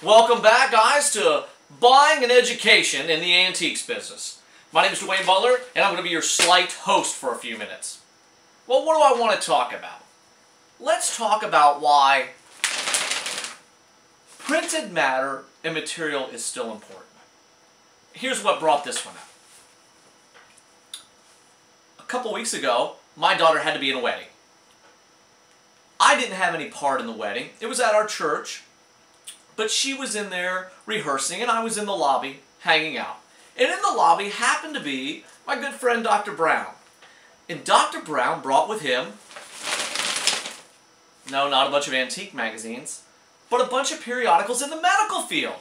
Welcome back, guys, to Buying an Education in the Antiques Business. My name is Dwayne Butler, and I'm going to be your slight host for a few minutes. Well, what do I want to talk about? Let's talk about why printed matter and material is still important. Here's what brought this one up. A couple weeks ago, my daughter had to be in a wedding. I didn't have any part in the wedding. It was at our church. But she was in there rehearsing, and I was in the lobby hanging out. And in the lobby happened to be my good friend Dr. Brown. And Dr. Brown brought with him, no, not a bunch of antique magazines, but a bunch of periodicals in the medical field.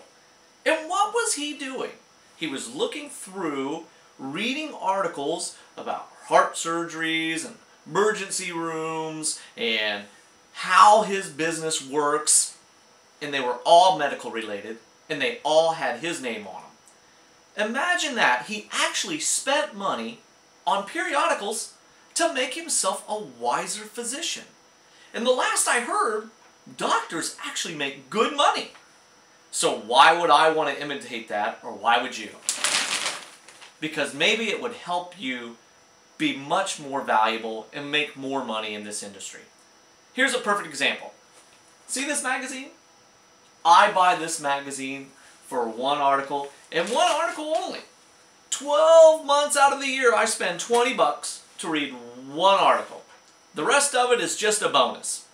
And what was he doing? He was looking through, reading articles about heart surgeries and emergency rooms and how his business works. And they were all medical related, and they all had his name on them. Imagine that. He actually spent money on periodicals to make himself a wiser physician. And the last I heard, doctors actually make good money. So why would I want to imitate that, or why would you? Because maybe it would help you be much more valuable and make more money in this industry. Here's a perfect example. See this magazine? I buy this magazine for one article, and one article only. 12 months out of the year, I spend 20 bucks to read one article. The rest of it is just a bonus.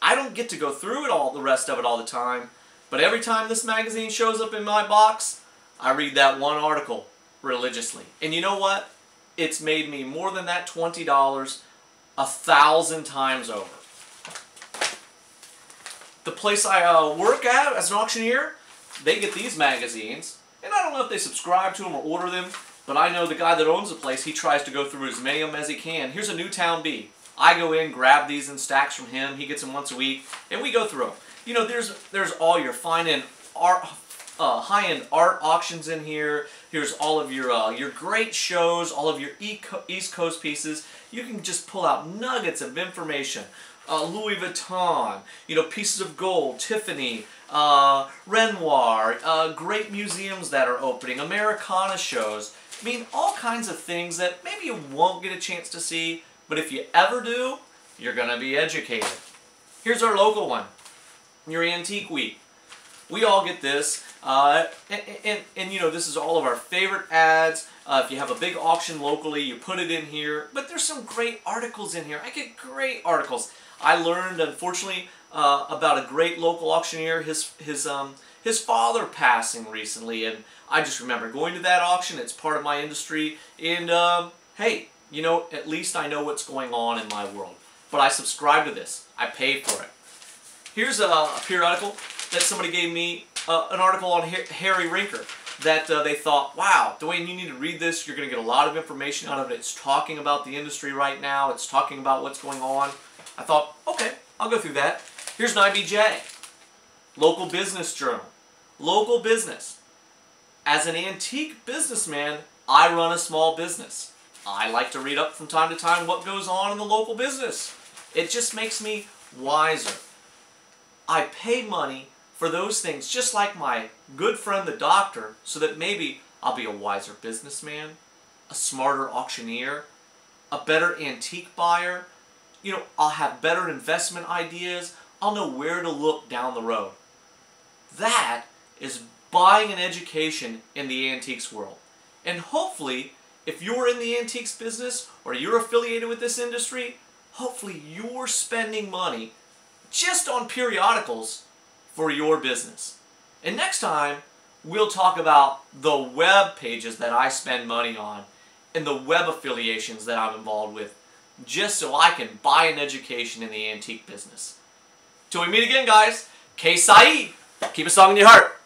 I don't get to go through the rest of it all the time, but every time this magazine shows up in my box, I read that one article religiously. And you know what? It's made me more than that $20 1,000 times over. The place I work at as an auctioneer, they get these magazines, and I don't know if they subscribe to them or order them, but I know the guy that owns the place, he tries to go through as many of them as he can. Here's a Newtown B. I go in, grab these in stacks from him, he gets them once a week, and we go through them. You know, there's all your fine-end art, high-end art auctions in here. Here's all of your great shows, all of your East Coast pieces. You can just pull out nuggets of information. Louis Vuitton, you know, pieces of gold, Tiffany, Renoir, great museums that are opening, Americana shows. I mean, all kinds of things that maybe you won't get a chance to see, but if you ever do, you're going to be educated. Here's our local one, your Antique Week. We all get this, and you know, this is all of our favorite ads. If you have a big auction locally, you put it in here, but there's some great articles in here. I get great articles. I learned, unfortunately, about a great local auctioneer, his father passing recently, and I just remember going to that auction. It's part of my industry, and hey, you know, at least I know what's going on in my world. But I subscribe to this. I pay for it. Here's a periodical that somebody gave me, an article on Harry Rinker, that they thought, wow, Dwayne, you need to read this. You're going to get a lot of information out of it. It's talking about the industry right now. It's talking about what's going on. I thought, okay, I'll go through that. Here's an IBJ, Local Business Journal. Local business. As an antique businessman, I run a small business. I like to read up from time to time what goes on in the local business. It just makes me wiser. I pay money for those things, just like my good friend the doctor, so that maybe I'll be a wiser businessman, a smarter auctioneer, a better antique buyer. You know, I'll have better investment ideas. I'll know where to look down the road. That is buying an education in the antiques world. And hopefully, if you're in the antiques business or you're affiliated with this industry, hopefully you're spending money just on periodicals for your business. And next time, we'll talk about the web pages that I spend money on and the web affiliations that I'm involved with, just so I can buy an education in the antique business. Till we meet again, guys, K. Saeed, keep a song in your heart.